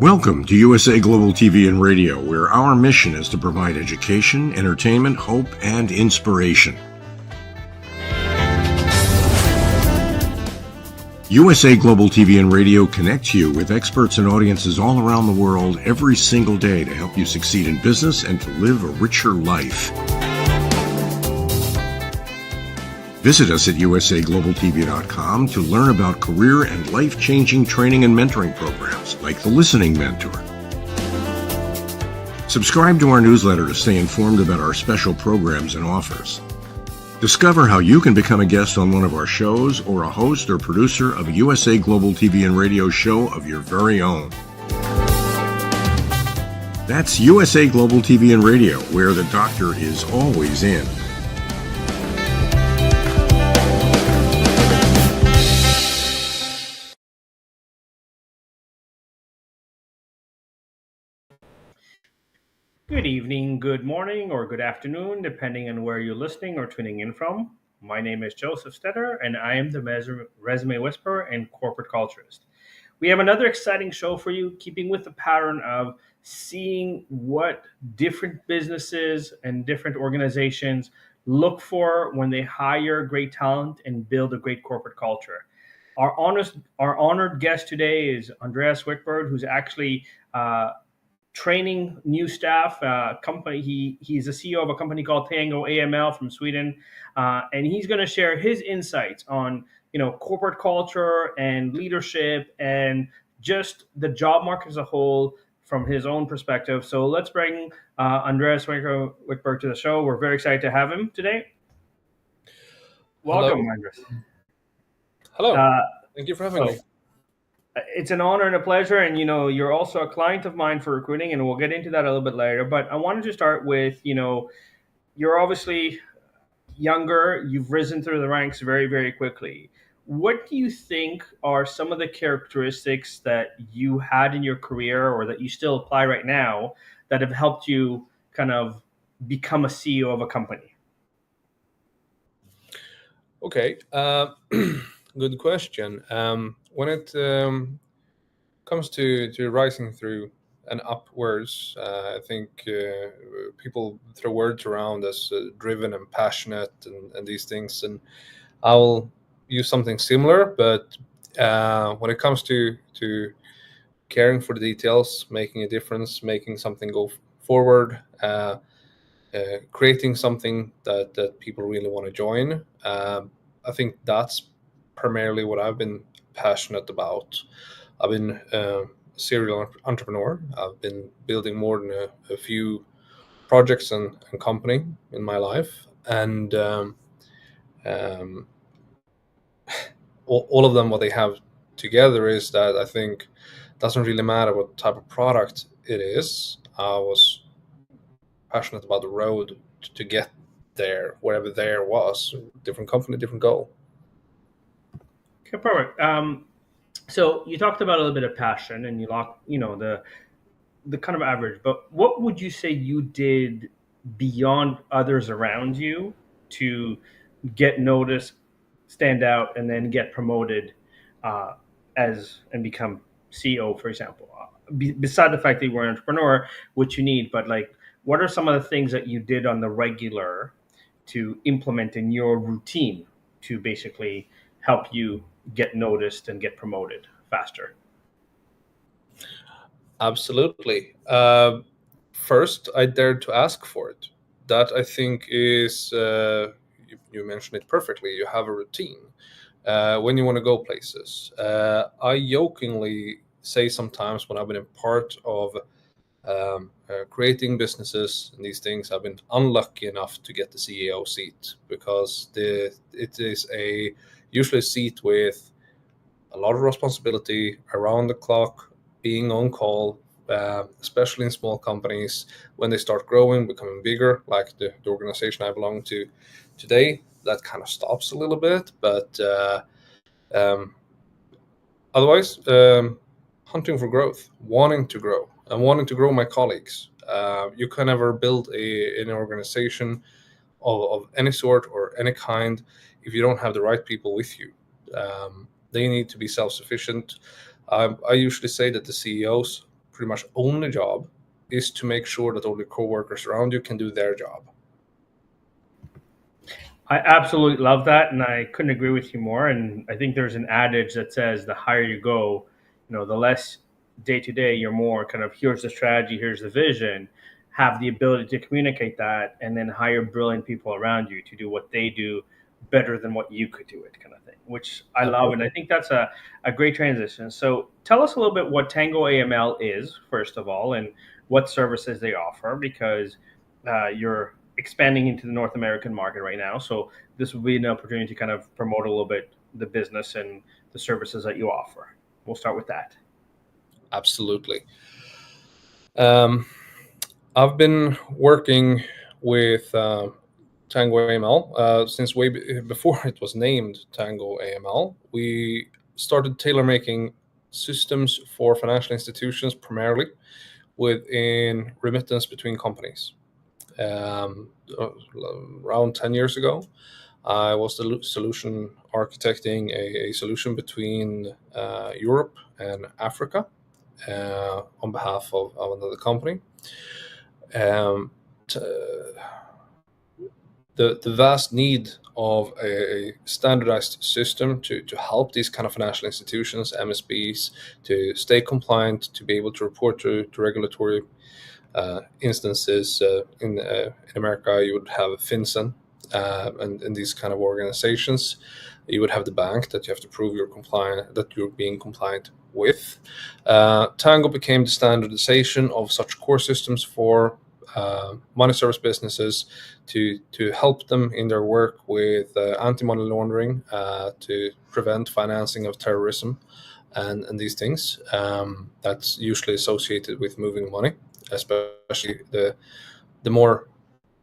Welcome to USA Global TV and Radio, where our mission is to provide education, entertainment, hope, and inspiration. USA Global TV and Radio connects you with experts and audiences all around the world every single day to help you succeed in business and to live a richer life. Visit us at usaglobaltv.com to learn about career and life-changing training and mentoring programs like the Listening Mentor. Subscribe to our newsletter to stay informed about our special programs and offers. Discover how you can become a guest on one of our shows or a host or producer of a USA Global TV and Radio show of your very own. That's USA Global TV and Radio, where the doctor is always in. Good evening, good morning, or good afternoon, depending on where you're listening or tuning in from. My name is JosefStetter, and I am the Resume Whisperer and Corporate Culturist. We have another exciting show for you, keeping with the pattern of seeing what different businesses and different organizations look for when they hire great talent and build a great corporate culture. Our honored guest today is Andreas WICKBERG, who's actually training new staff. He's the CEO of a company called Tango AML from Sweden, and he's going to share his insights on corporate culture and leadership and just the job market as a whole from his own perspective. So let's bring Andreas WICKBERG to the show. We're very excited to have him today. Welcome, Andreas. Hello. Thank you for having me. It's an honor and a pleasure, and you're also a client of mine for recruiting, and we'll get into that a little bit later. But I wanted to start with, you're obviously younger, you've risen through the ranks very, very quickly. What do you think are some of the characteristics that you had in your career or that you still apply right now that have helped you kind of become a CEO of a company? Okay, good question. When it comes to rising through and upwards, I think people throw words around as driven and passionate and these things, and I'll use something similar. But when it comes to caring for the details, making a difference, making something go forward, creating something that people really want to join, I think that's primarily what I've been passionate about. I've been a serial entrepreneur. I've been building more than a few projects and company in my life, and all of them, what they have together is that I think it doesn't really matter what type of product it is. I was passionate about the road to get there, wherever there was, different company, different goal. Okay, perfect. So you talked about a little bit of passion, and the kind of average. But what would you say you did beyond others around you to get noticed, stand out, and then get promoted and become CEO, for example? Beside the fact that you were an entrepreneur, which you need, but what are some of the things that you did on the regular to implement in your routine to basically help you get noticed and get promoted faster? Absolutely. First, I dared to ask for it. That, I think, is, you mentioned it perfectly. You have a routine when you want to go places. I jokingly say sometimes when I've been a part of creating businesses and these things, I've been unlucky enough to get the CEO seat because it is usually a seat with a lot of responsibility, around the clock, being on call, especially in small companies. When they start growing, becoming bigger, like the organization I belong to today, that kind of stops a little bit. But otherwise, hunting for growth, wanting to grow, and wanting to grow my colleagues. You can never build an organization of any sort or any kind if you don't have the right people with you. They need to be self-sufficient. I usually say that the CEOs pretty much only job is to make sure that all the coworkers around you can do their job. I absolutely love that, and I couldn't agree with you more. And I think there's an adage that says the higher you go, the less day to day, you're more kind of here's the strategy, here's the vision, have the ability to communicate that, and then hire brilliant people around you to do what they do better than what you could do it, kind of thing, which I love. And I think that's a great transition. So tell us a little bit what Tango AML is, first of all, and what services they offer, because you're expanding into the North American market right now. So this will be an opportunity to kind of promote a little bit the business and the services that you offer. We'll start with that. Absolutely. I've been working with Tango AML since way before it was named Tango AML. We started tailor-making systems for financial institutions primarily within remittance between companies. Around 10 years ago, I was the solution architecting a solution between Europe and Africa on behalf of another company. The vast need of a standardized system to help these kind of financial institutions, MSBs, to stay compliant, to be able to report to regulatory instances. In America, you would have FinCEN, and in these kind of organizations, you would have the bank that you have to prove that you're being compliant with. Tango became the standardization of such core systems for money service businesses to help them in their work with anti-money laundering, to prevent financing of terrorism and these things. That's usually associated with moving money, especially the more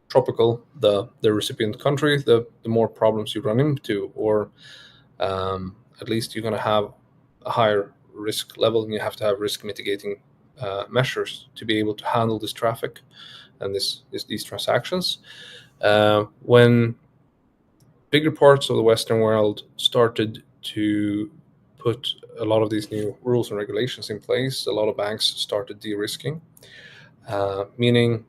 tropical the recipient country, the more problems you run into, or at least you're going to have a higher risk level, and you have to have risk mitigating measures to be able to handle this traffic and these transactions. When bigger parts of the Western world started to put a lot of these new rules and regulations in place, a lot of banks started de-risking, meaning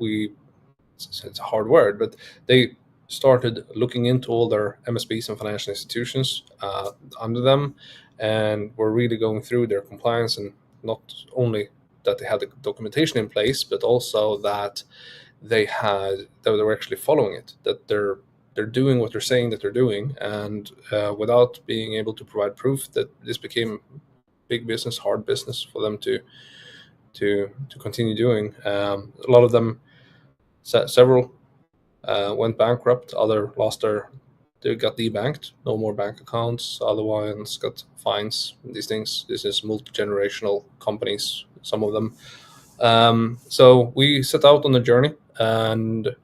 it's a hard word, but they started looking into all their MSBs and financial institutions under them, and were really going through their compliance, and not only that they had the documentation in place, but also that they were actually following it, that they're doing what they're saying that they're doing, and without being able to provide proof, that this became big business, hard business for them to continue doing. A lot of them, several went bankrupt. Other they got debanked, no more bank accounts. Other ones got fines. These things. This is multi-generational companies, some of them. So we set out on the journey and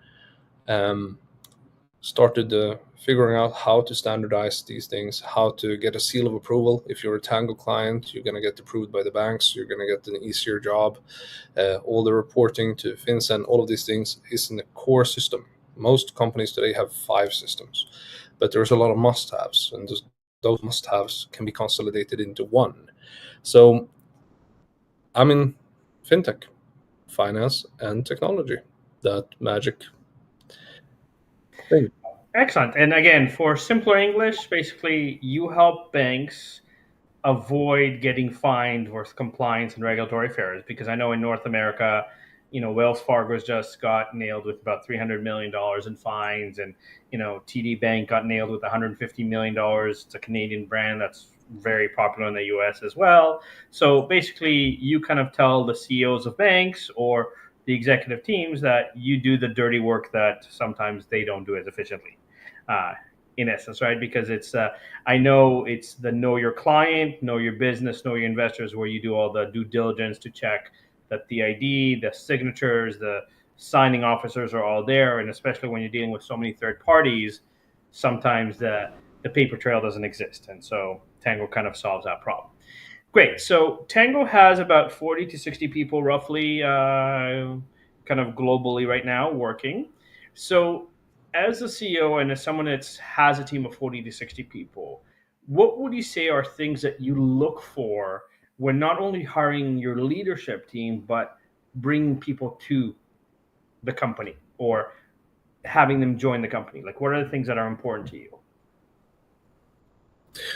started figuring out how to standardize these things, how to get a seal of approval. If you're a Tango client, you're going to get approved by the banks. You're going to get an easier job. All the reporting to FinCEN, all of these things is in the core system. Most companies today have 5 systems, but there's a lot of must-haves, and those must-haves can be consolidated into one. So I'm in Fintech, finance, and technology, that magic thing. Excellent. And again, for simpler English, basically you help banks avoid getting fined for compliance and regulatory affairs, because I know in North America, Wells Fargo's just got nailed with about $300 million in fines, and TD Bank got nailed with $150 million. It's a Canadian brand that's very popular in the US as well. So basically you kind of tell the CEOs of banks or the executive teams that you do the dirty work that sometimes they don't do as efficiently, in essence, right? Because I know it's the know your client, know your business, know your investors, where you do all the due diligence to check that the ID, the signatures, the signing officers are all there. And especially when you're dealing with so many third parties, sometimes the paper trail doesn't exist. And so Tango kind of solves that problem. Great. So Tango has about 40 to 60 people roughly, kind of globally right now working. So as a CEO and as someone that has a team of 40 to 60 people, what would you say are things that you look for when not only hiring your leadership team, but bringing people to the company or having them join the company? Like, what are the things that are important to you?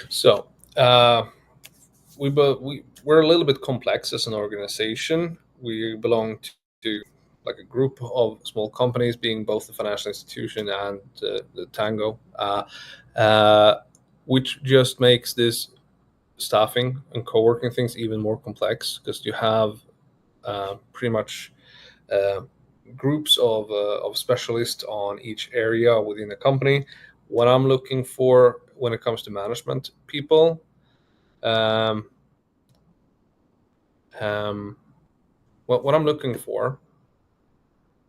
So we're a little bit complex as an organization. We belong to like a group of small companies, being both the financial institution and the Tango, which just makes this staffing and co-working things even more complex, because you have pretty much uh, groups of specialists on each area within the company. What I'm looking for when it comes to management people, um, what I'm looking for,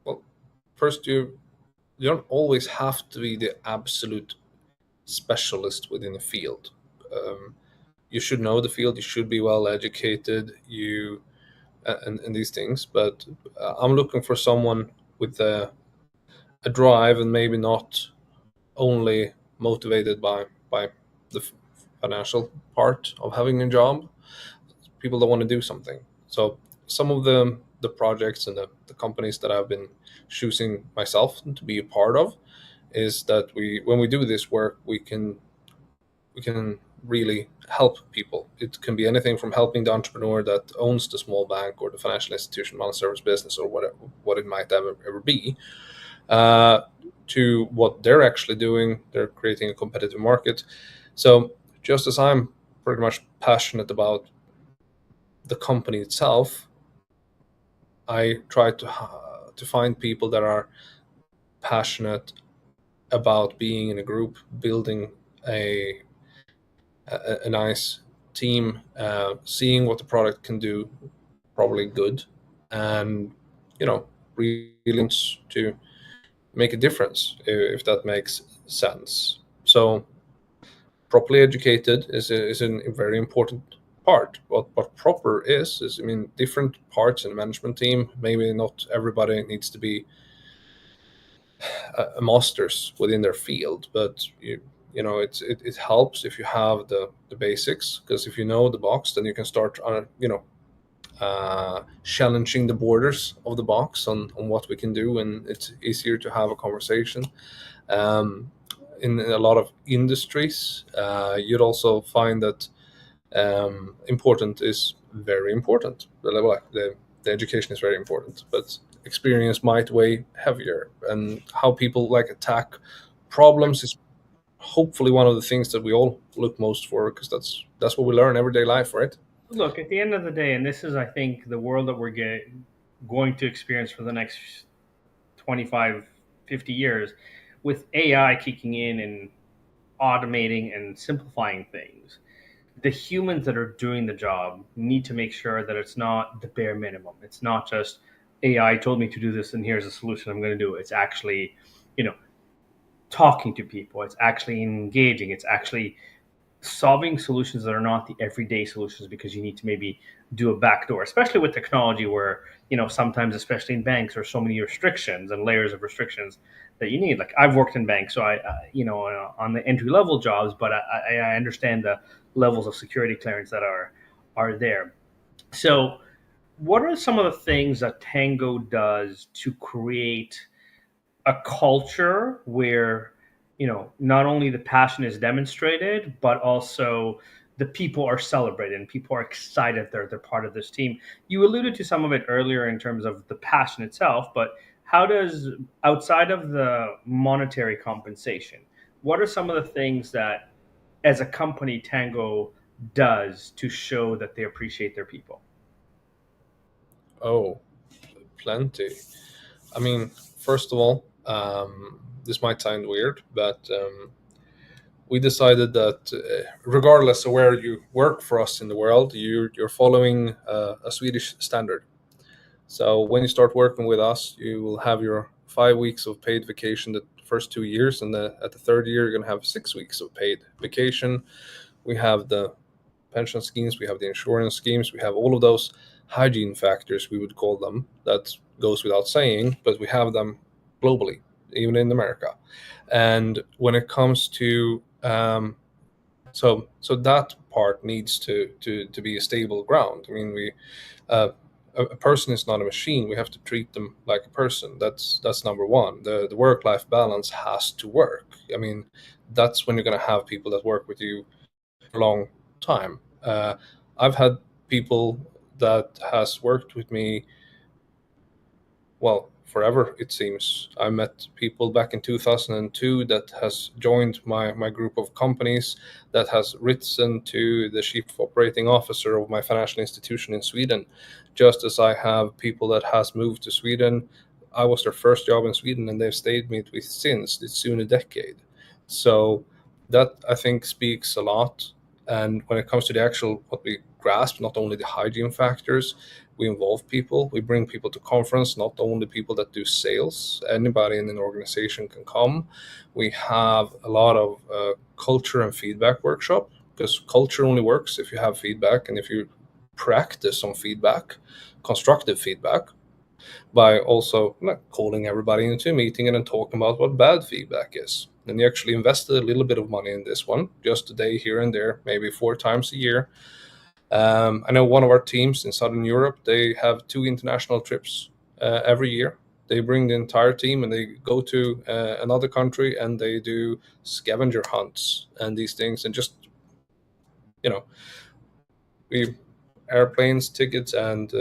well, first you don't always have to be the absolute specialist within the field. Um, you should know the field. You should be well educated. And these things. But I'm looking for someone with a drive, and maybe not only motivated by the financial part of having a job. People that want to do something. So some of the projects and the companies that I've been choosing myself to be a part of is that when we do this work, we can really help people. It can be anything from helping the entrepreneur that owns the small bank or the financial institution, non-service business, or whatever what it might ever be, uh, to what they're actually doing. They're creating a competitive market. So just as I'm pretty much passionate about the company itself, I try to find people that are passionate about being in a group, building a nice team, seeing what the product can do, probably good, and really wants to make a difference, if that makes sense. So properly educated is a very important part. What proper is, I mean, different parts in the management team. Maybe not everybody needs to be a masters within their field, but it helps if you have the basics, because if you know the box, then you can start on challenging the borders of the box on what we can do, and it's easier to have a conversation. um, in a lot of industries, you'd also find that important is very important. The education is very important, but experience might weigh heavier. And how people like attack problems is hopefully one of the things that we all look most for, because that's what we learn everyday life, right? Look, at the end of the day, and this is, I think, the world that going to experience for the next 25, 50 years, with AI kicking in and automating and simplifying things, the humans that are doing the job need to make sure that it's not the bare minimum. It's not just AI told me to do this and here's a solution I'm going to do. It's actually, you know, talking to people. It's actually engaging. It's actually solving solutions that are not the everyday solutions, because you need to maybe do a backdoor, especially with technology where, sometimes, especially in banks, there's so many restrictions and layers of restrictions that you need. Like, I've worked in banks, so on the entry level jobs, but I understand the levels of security clearance that are there. So what are some of the things that Tango does to create a culture where, not only the passion is demonstrated, but also the people are celebrated and people are excited they're part of this team? You alluded to some of it earlier in terms of the passion itself, but how does, outside of the monetary compensation, what are some of the things that, as a company, Tango does to show that they appreciate their people? Oh, plenty. I mean, first of all, this might sound weird, but we decided that regardless of where you work for us in the world, you're following a Swedish standard. So when you start working with us, you will have your 5 weeks of paid vacation the first 2 years, and at the third year, you're going to have 6 weeks of paid vacation. We have the pension schemes, we have the insurance schemes, we have all of those hygiene factors, we would call them. That goes without saying, but we have them globally, even in America. And when it comes to So that part needs to be a stable ground. I mean, a person is not a machine. We have to treat them like a person. That's number one. The work-life balance has to work. I mean, that's when you're going to have people that work with you for a long time. I've had people that has worked with me, well, forever, it seems. I met people back in 2002 that has joined my group of companies, that has risen to the chief operating officer of my financial institution in Sweden, just as I have people that has moved to Sweden. I was their first job in Sweden, and they've stayed with me since. It's soon a decade. So that, I think, speaks a lot. And when it comes to the actual, what we grasp, not only the hygiene factors, we involve people, we bring people to conference, not only people that do sales, anybody in an organization can come. We have a lot of culture and feedback workshop, because culture only works if you have feedback, and if you practice on feedback, constructive feedback, by also calling everybody into a meeting and then talking about what bad feedback is. And you actually invested a little bit of money in this one, just a day here and there, maybe 4 times a year. I know one of our teams in Southern Europe, they have 2 international trips every year. They bring the entire team and they go to another country, and they do scavenger hunts and these things, and just, we airplanes, tickets, and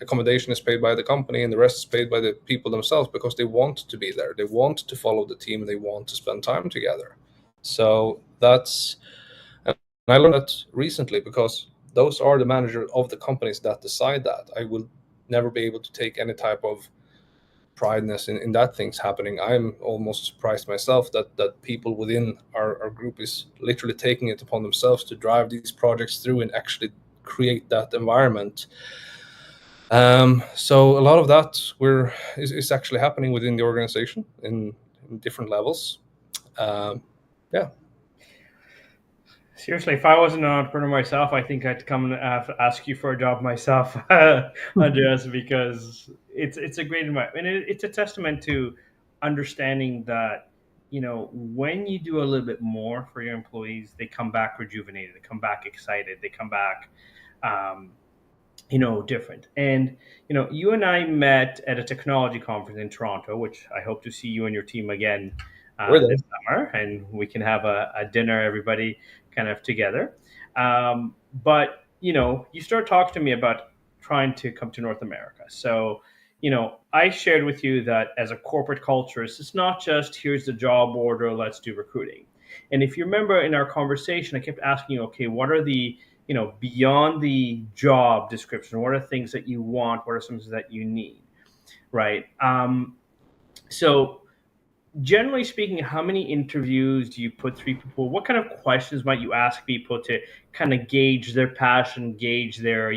accommodation is paid by the company, and the rest is paid by the people themselves, because they want to be there. They want to follow the team. They want to spend time together. So that's, and I learned that recently, because those are the managers of the companies that decide that. I will never be able to take any type of prideness in that things happening. I'm almost surprised myself that people within our group is literally taking it upon themselves to drive these projects through and actually create that environment. So a lot of that is actually happening within the organization in different levels. Yeah. Seriously, if I wasn't an entrepreneur myself, I think I'd come and ask you for a job myself, Andreas, because it's a great environment. And it's a testament to understanding that, when you do a little bit more for your employees, they come back rejuvenated, they come back excited, they come back, um, different. And, you and I met at a technology conference in Toronto, which I hope to see you and your team again this summer, and we can have a dinner, everybody kind of together. But, you start talking to me about trying to come to North America. So, I shared with you that as a corporate culturist, it's not just here's the job order, let's do recruiting. And if you remember in our conversation, I kept asking you, okay, what are the beyond the job description, what are things that you want? What are some things that you need? Right. So generally speaking, how many interviews do you put through people? What kind of questions might you ask people to kind of gauge their passion, gauge their,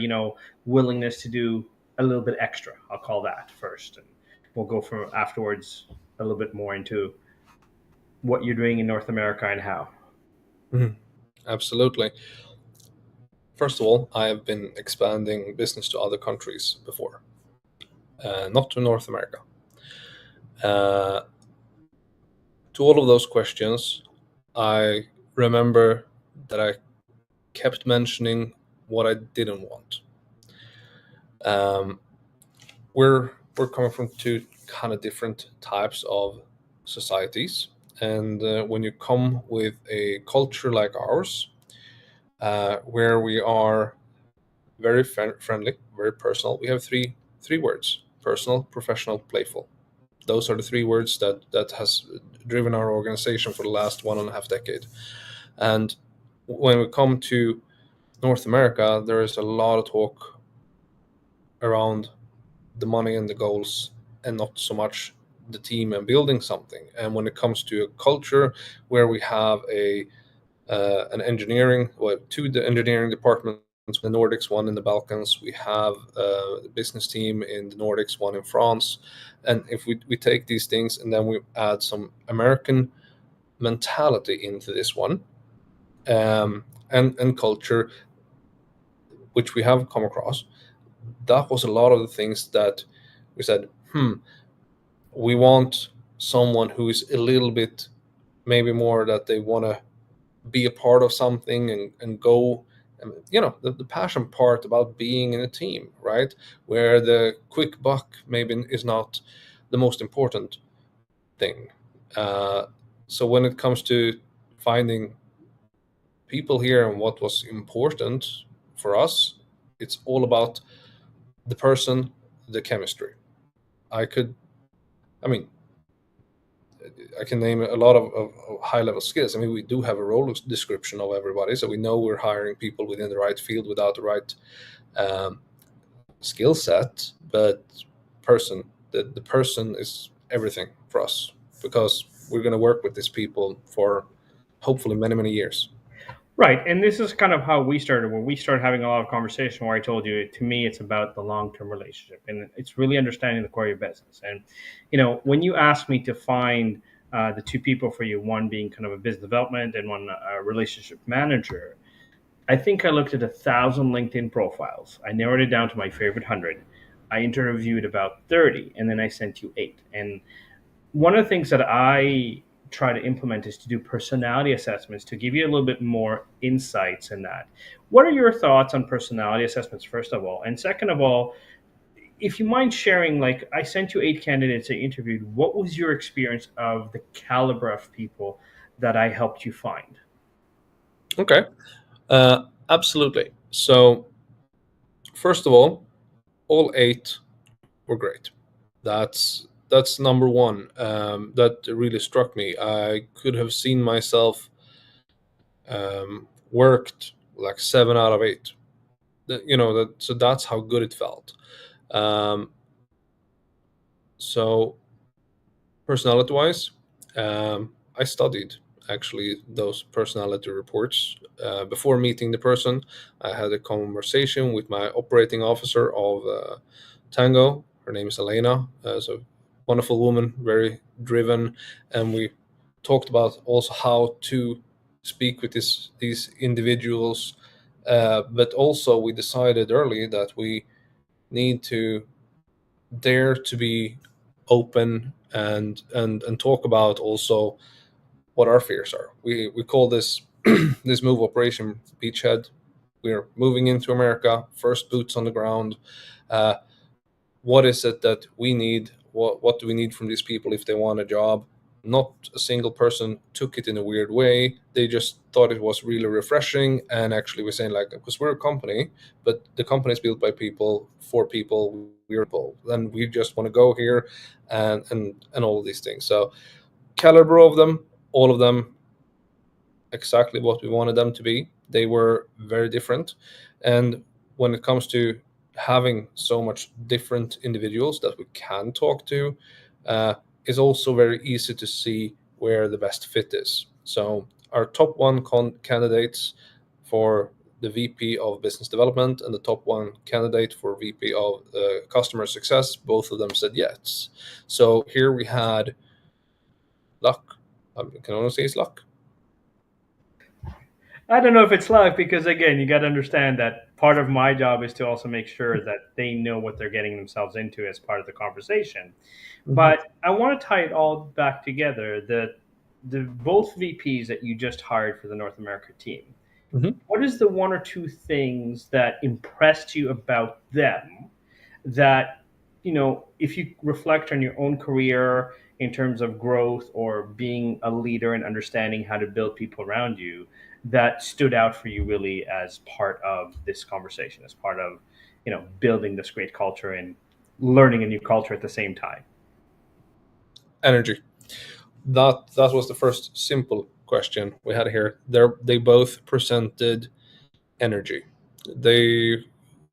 willingness to do a little bit extra? I'll call that first. And we'll go from afterwards a little bit more into what you're doing in North America and how. Mhm. Absolutely. First of all, I have been expanding business to other countries before, not to North America. To all of those questions, I remember that I kept mentioning what I didn't want. We're coming from 2 kind of different types of societies, and when you come with a culture like ours, where we are very friendly, very personal, we have three words: personal, professional, playful. Those are the 3 words that has driven our organization for the last 1.5 decade. And when we come to North America, there is a lot of talk around the money and the goals, and not so much the team and building something. And when it comes to a culture where we have an engineering, well, 2 the engineering departments in the Nordics, 1 in the Balkans. We have a business team in the Nordics, 1 in France. And if we take these things and then we add some American mentality into this one, and culture, which we have come across, that was a lot of the things that we said, we want someone who is a little bit, maybe more that they want to be a part of something and go, the passion part about being in a team, right? Where the quick buck maybe is not the most important thing. So when it comes to finding people here and what was important for us, it's all about the person, the chemistry. I mean, I can name a lot of high-level skills. I mean, we do have a role description of everybody, so we know we're hiring people within the right field without the right skill set. But the person is everything for us, because we're going to work with these people for hopefully many, many years. Right. And this is kind of how we started, where we started having a lot of conversation where I told you, to me, it's about the long-term relationship, and it's really understanding the core of your business. And, when you asked me to find the two people for you, one being kind of a business development and one a relationship manager, I think I looked at 1,000 LinkedIn profiles. I narrowed it down to my favorite 100. I interviewed about 30, and then I sent you 8. And one of the things that I try to implement is to do personality assessments to give you a little bit more insights in that. What are your thoughts on personality assessments, first of all? And second of all, if you mind sharing, like, I sent you 8 candidates I interviewed. What was your experience of the caliber of people that I helped you find? Okay. Absolutely. So, first of all 8 were great. That's number one. That really struck me. I could have seen myself worked like 7 out of 8. So that's how good it felt. So personality-wise, I studied actually those personality reports before meeting the person. I had a conversation with my operating officer of Tango. Her name is Elena. So wonderful woman, very driven, and we talked about also how to speak with these individuals. But also, we decided early that we need to dare to be open and talk about also what our fears are. We call this this move Operation Beachhead. We're moving into America, first boots on the ground. What is it that we need? What do we need from these people if they want a job? Not a single person took it in a weird way. They just thought it was really refreshing. And actually, we're saying, like, because we're a company, but the company is built by people, for people, we're people. And we just want to go here and all of these things. So caliber of them, all of them, exactly what we wanted them to be. They were very different. And when it comes to having so much different individuals that we can talk to, is also very easy to see where the best fit is. So our top one candidates for the VP of Business Development and the top one candidate for VP of Customer Success, both of them said yes. So here we had luck. I can only say it's luck. I don't know if it's luck, because again, you got to understand that part of my job is to also make sure that they know what they're getting themselves into as part of the conversation. Mm-hmm. But I want to tie it all back together. The both VPs that you just hired for the North America team. Mm-hmm. What is the one or two things that impressed you about them that, if you reflect on your own career in terms of growth or being a leader and understanding how to build people around you, that stood out for you really as part of this conversation, as part of, building this great culture and learning a new culture at the same time? Energy. That was the first simple question we had here. They both presented energy. They,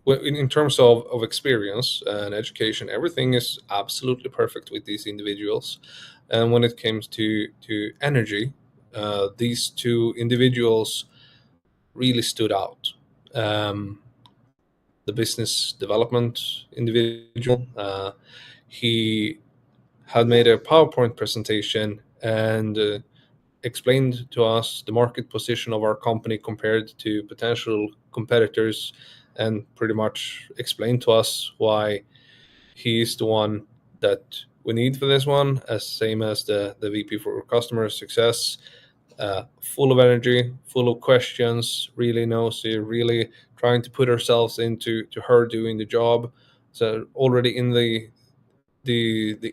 in terms of experience and education, everything is absolutely perfect with these individuals. And when it comes to energy, these two individuals really stood out. The business development individual, he had made a PowerPoint presentation and explained to us the market position of our company compared to potential competitors, and pretty much explained to us why he's the one that we need for this one, as same as the VP for customer success. full of energy, full of questions, really nosy, really trying to put ourselves into her doing the job. So already in the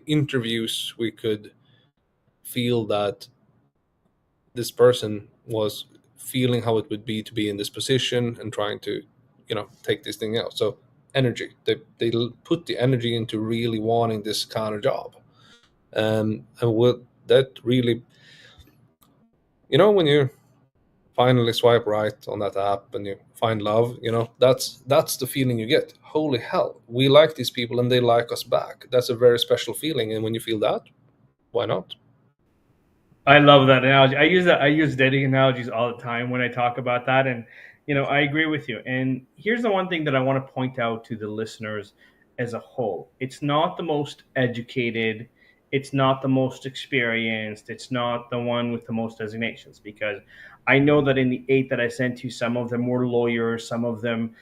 interviews, we could feel that this person was feeling how it would be to be in this position and trying to, take this thing out. So energy, they put the energy into really wanting this kind of job. And what that really, when you finally swipe right on that app and you find love, that's the feeling you get. Holy hell, we like these people and they like us back. That's a very special feeling. And when you feel that, why not? I love that analogy. I use dating analogies all the time when I talk about that, and I agree with you. And here's the one thing that I want to point out to the listeners as a whole: it's not the most educated, it's not the most experienced, it's not the one with the most designations. Because I know that in the 8 that I sent you, some of them were lawyers, some of them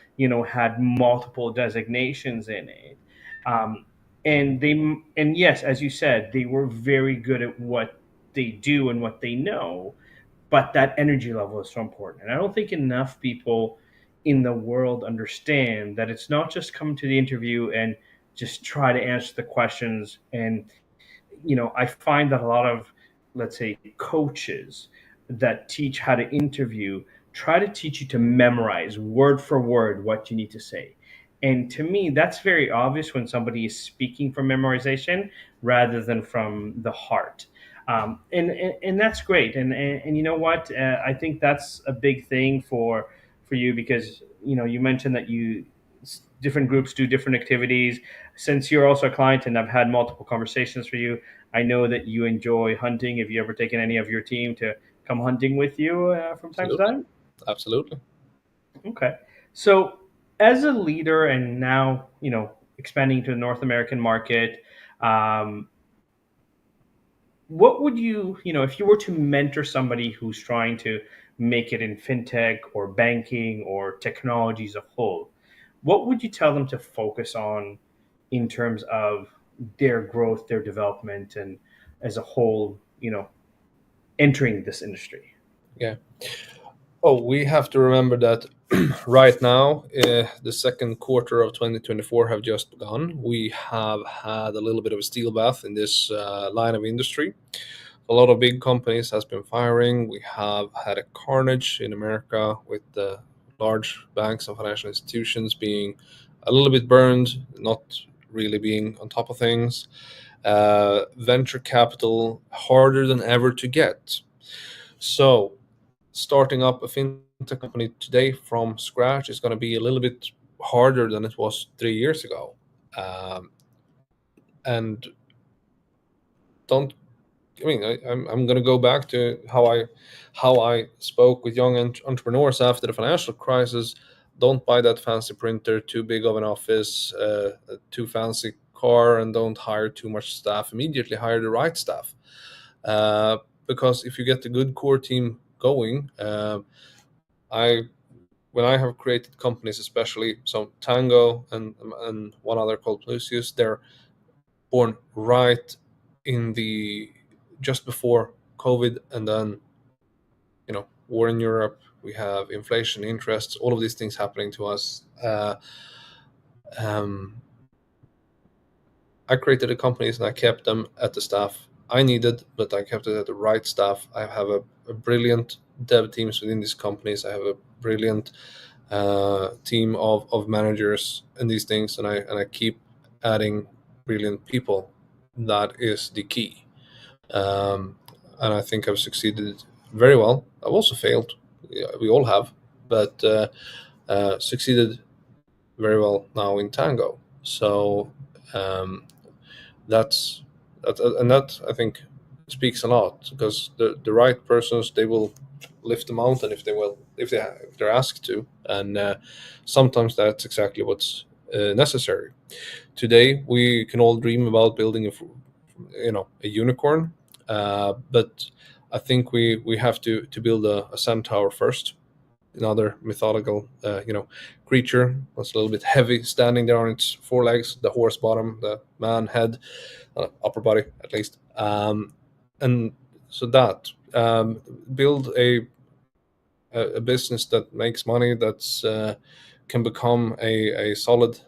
had multiple designations in it. Um, and yes, as you said, they were very good at what they do and what they know, but that energy level is so important. And I don't think enough people in the world understand that it's not just come to the interview and just try to answer the questions. And I find that a lot of, let's say, coaches that teach how to interview try to teach you to memorize word for word what you need to say. And to me, that's very obvious when somebody is speaking from memorization rather than from the heart. And that's great. And you know what? I think that's a big thing for you, because you mentioned that different groups do different activities. Since you're also a client and I've had multiple conversations for you, I know that you enjoy hunting. Have you ever taken any of your team to come hunting with you from time to Absolutely. time? Absolutely. Okay. So, as a leader and now, expanding to the North American market, um, what would if you were to mentor somebody who's trying to make it in fintech or banking or technology as a whole, what would you tell them to focus on in terms of their growth, their development, and as a whole, entering this industry? Yeah. Oh, we have to remember that right now, the second quarter of 2024 have just begun. We have had a little bit of a steel bath in this line of industry. A lot of big companies has been firing. We have had a carnage in America with the large banks and financial institutions being a little bit burned, not really being on top of things. Venture capital harder than ever to get. So starting up a fintech company today from scratch is going to be a little bit harder than it was 3 years ago. And don't I'm going to go back to how I spoke with young entrepreneurs after the financial crisis. Don't buy that fancy printer, too big of an office, a too fancy car, and don't hire too much staff. Immediately hire the right staff, because if you get a good core team going, I when I have created companies, especially some Tango and one other called Lucius, they're born right in the just before COVID, and then war in Europe. We have inflation, interests, all of these things happening to us. Um, I created the companies and I kept them at the staff I needed, but I kept it at the right staff. I have a brilliant dev teams within these companies. I have a brilliant team of managers and these things, and I keep adding brilliant people. That is the key, and I think I've succeeded very well. I've also failed. Yeah, we all have, but succeeded very well now in Tango. So that's and that I think speaks a lot, because the right persons, they will lift the mountain if they're asked to, and sometimes that's exactly what's necessary. Today we can all dream about building a unicorn, but I think we have to build a centaur first, another mythological creature that's a little bit heavy, standing there on its four legs, the horse bottom, the man head, upper body at least, and so that build a business that makes money, that's can become a solid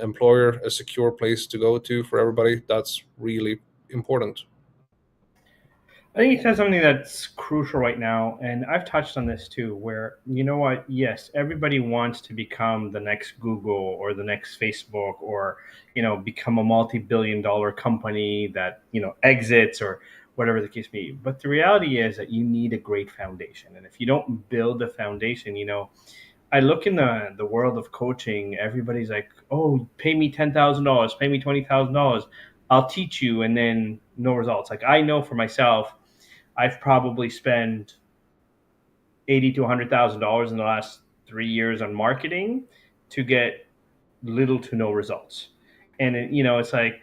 employer, a secure place to go to for everybody. That's really important. I think you said something that's crucial right now, and I've touched on this too, where you know what? Yes, everybody wants to become the next Google or the next Facebook, or become a multi-billion-dollar company that exits or whatever the case may be. But the reality is that you need a great foundation, and if you don't build a foundation, I look in the world of coaching. Everybody's like, "Oh, pay me $10,000, pay me $20,000, I'll teach you," and then no results. Like I know for myself, I've probably spent eighty to $100,000 in the last 3 years on marketing to get little to no results. And it's like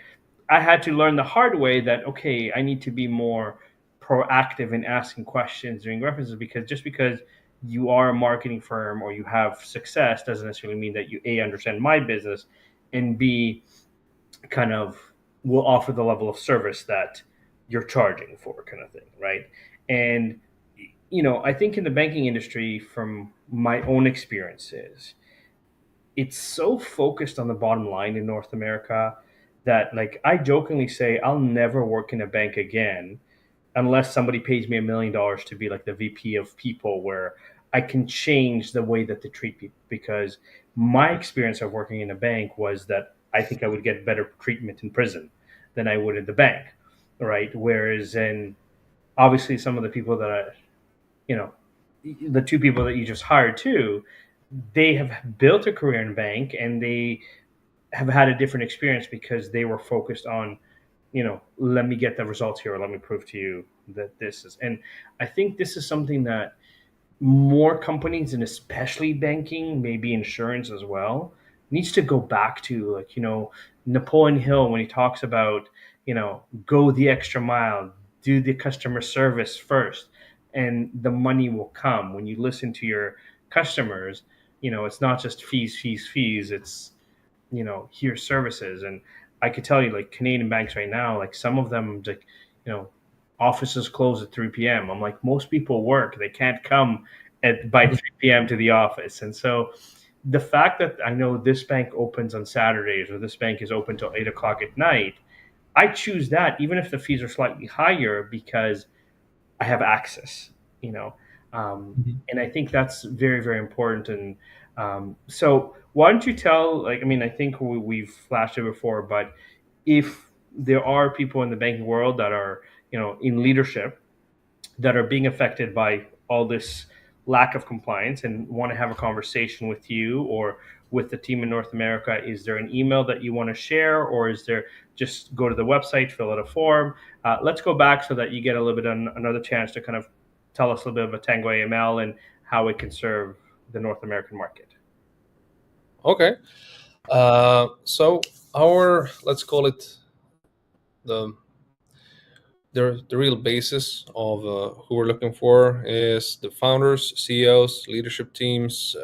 I had to learn the hard way that okay, I need to be more proactive in asking questions, doing references, because just because you are a marketing firm or you have success doesn't necessarily mean that you a understand my business, and b kind of will offer the level of service that you're charging for, kind of thing, right? And I think in the banking industry, from my own experiences, it's so focused on the bottom line in North America that, like, I jokingly say I'll never work in a bank again unless somebody pays me $1 million to be like the VP of people, where I can change the way that they treat people. Because my experience of working in a bank was that I think I would get better treatment in prison than I would at the bank, right? Whereas in obviously some of the people that you know, the two people that you just hired too, they have built a career in bank and they have had a different experience because they were focused on, let me get the results here, or let me prove to you that this is. And I think this is something that more companies, and especially banking, maybe insurance as well, needs to go back to. Like, Napoleon Hill, when he talks about, go the extra mile, do the customer service first, and the money will come. When you listen to your customers, it's not just fees, fees, fees. It's, here's services. And I could tell you, like, Canadian banks right now, like some of them, like, you know, offices close at 3 p.m. I'm like, most people work. They can't come by 3 p.m. to the office. And so the fact that I know this bank opens on Saturdays or this bank is open till 8 o'clock at night, I choose that even if the fees are slightly higher because I have access, you know. And I think that's very, very important. And so why don't you tell, like, I mean, I think we've flashed it before, but if there are people in the banking world that are, in leadership that are being affected by all this lack of compliance and want to have a conversation with you or with the team in North America, is there an email that you want to share, or is there just go to the website, fill out a form? Let's go back so that you get a little bit another chance to kind of tell us a little bit about Tango AML and how it can serve the North American market. Okay. So our, let's call it the real basis of who we're looking for is the founders, CEOs, leadership teams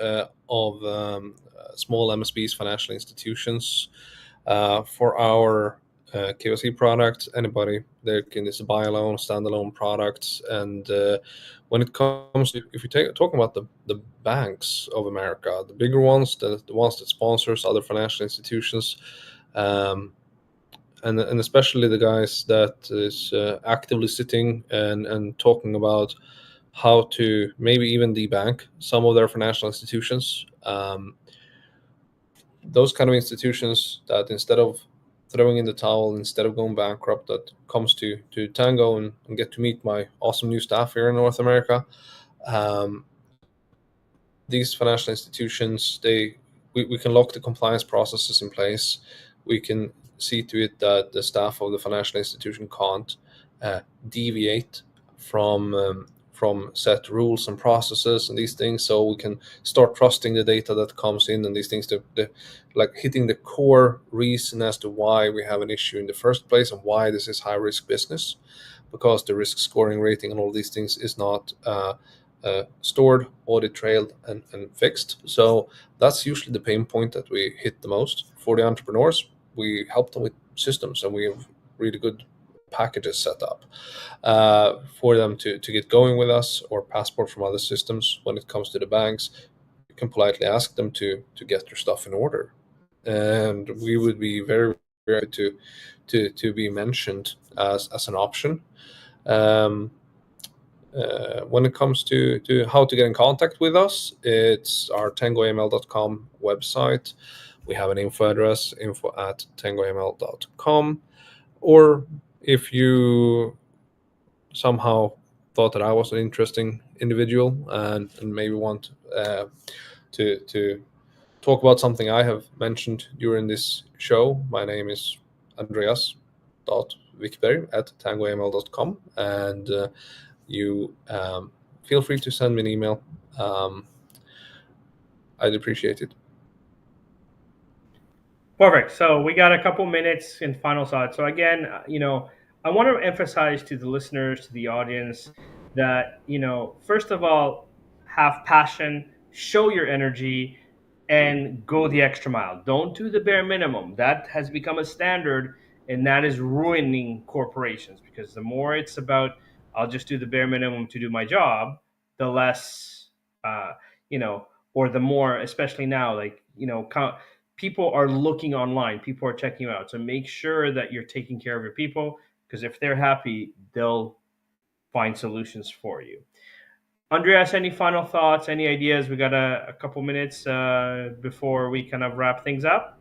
of small MSBs, financial institutions. For our KYC product, anybody that can is a buy alone, standalone products. And when it comes to, if you talk about the banks of America, the bigger ones, the ones that sponsors other financial institutions, and especially the guys that is actively sitting and talking about how to maybe even debank some of their financial institutions. Those kind of institutions that instead of throwing in the towel, instead of going bankrupt, that comes to Tango and get to meet my awesome new staff here in North America. These financial institutions, we can lock the compliance processes in place. We can see to it that the staff of the financial institution can't deviate from set rules and processes and these things, so we can start trusting the data that comes in and these things, like hitting the core reason as to why we have an issue in the first place and why this is high risk business, because the risk scoring rating and all these things is not stored, audit trailed, and fixed. So that's usually the pain point that we hit the most. For the entrepreneurs, we help them with systems, and we have really good packages set up for them to get going with us, or passport from other systems. When it comes to the banks, you can politely ask them to get their stuff in order, and we would be very, very happy to be mentioned as an option. When it comes to how to get in contact with us, it's our tangoaml.com website. We have an info address, info@tangoaml.com. Or if you somehow thought that I was an interesting individual and maybe want to talk about something I have mentioned during this show, my name is Andreas.WICKBERG@tangoaml.com, and you feel free to send me an email. I'd appreciate it. Perfect. So we got a couple minutes in final thoughts. So again, I want to emphasize to the listeners, to the audience, that, first of all, have passion, show your energy, and go the extra mile. Don't do the bare minimum. That has become a standard, and that is ruining corporations, because the more it's about, I'll just do the bare minimum to do my job, the less, or the more, especially now, people are looking online, people are checking you out. So make sure that you're taking care of your people, because if they're happy, they'll find solutions for you. Andreas, any final thoughts, any ideas? We got a couple minutes before we kind of wrap things up.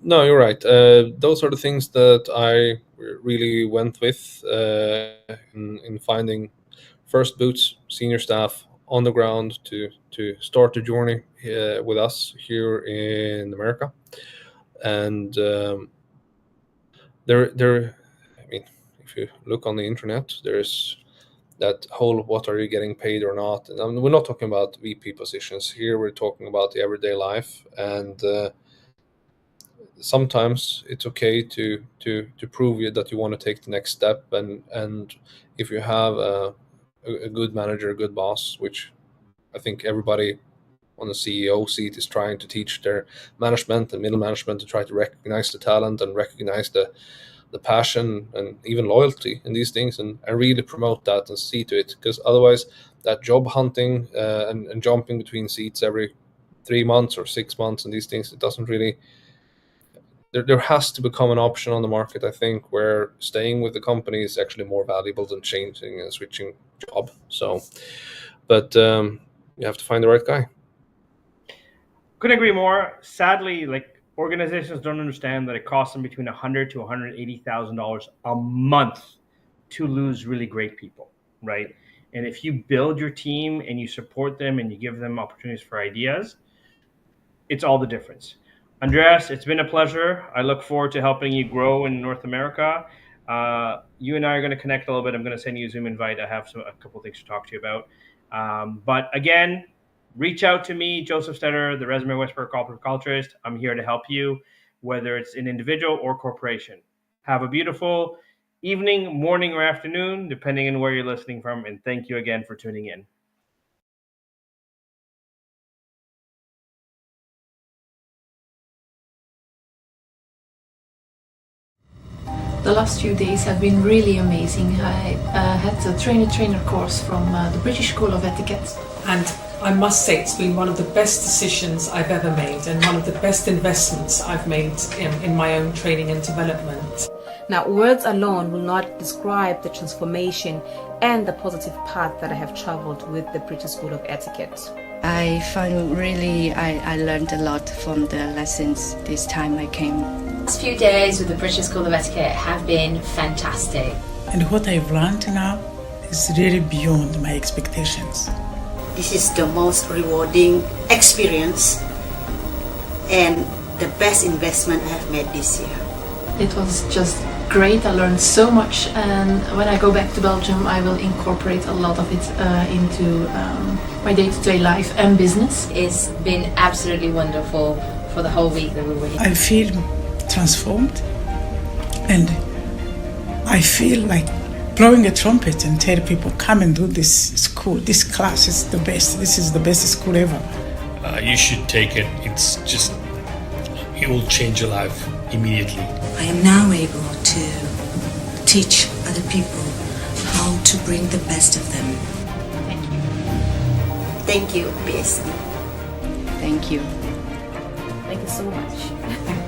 No, you're right. Those are the things that I really went with in finding first boots, senior staff on the ground to start the journey with us here in America. And there, I mean, if you look on the internet, there's that whole "what are you getting paid or not?" And we're not talking about VP positions here. We're talking about the everyday life, and sometimes it's okay to prove that you want to take the next step. And if you have a good manager, a good boss, which I think everybody on the CEO seat is trying to teach their management and middle management to try to recognize the talent and recognize the passion and even loyalty in these things, and really promote that and see to it, because otherwise that job hunting and jumping between seats every 3 months or 6 months and these things, it doesn't really, there has to become an option on the market, I think, where staying with the company is actually more valuable than changing and switching job. So, but you have to find the right guy. Couldn't agree more. Sadly, organizations don't understand that it costs them between $100,000 to $180,000 a month to lose really great people, right? And if you build your team and you support them and you give them opportunities for ideas, it's all the difference. Andreas, it's been a pleasure. I look forward to helping you grow in North America. You and I are going to connect a little bit. I'm going to send you a Zoom invite. I have a couple things to talk to you about. But again, reach out to me, JosefStetter, the Resume Whisperer Corporate Culturist. I'm here to help you, whether it's an individual or corporation. Have a beautiful evening, morning, or afternoon, depending on where you're listening from. And thank you again for tuning in. The last few days have been really amazing. I had a trainer course from the British School of Etiquette. And I must say it's been one of the best decisions I've ever made and one of the best investments I've made in my own training and development. Now, words alone will not describe the transformation and the positive path that I have traveled with the British School of Etiquette. I find really I learned a lot from the lessons this time I came. The last few days with the British School of Etiquette have been fantastic. And what I've learned now is really beyond my expectations. This is the most rewarding experience and the best investment I have made this year. It was just great. I learned so much, and when I go back to Belgium, I will incorporate a lot of it into my day-to-day life and business. It's been absolutely wonderful for the whole week that we were here. I feel transformed, and I feel like blowing a trumpet and tell people, come and do this school. This class is the best. This is the best school ever. You should take it. It will change your life immediately. I am now able to teach other people how to bring the best of them. Thank you. Thank you, PSC. Thank you. Thank you so much.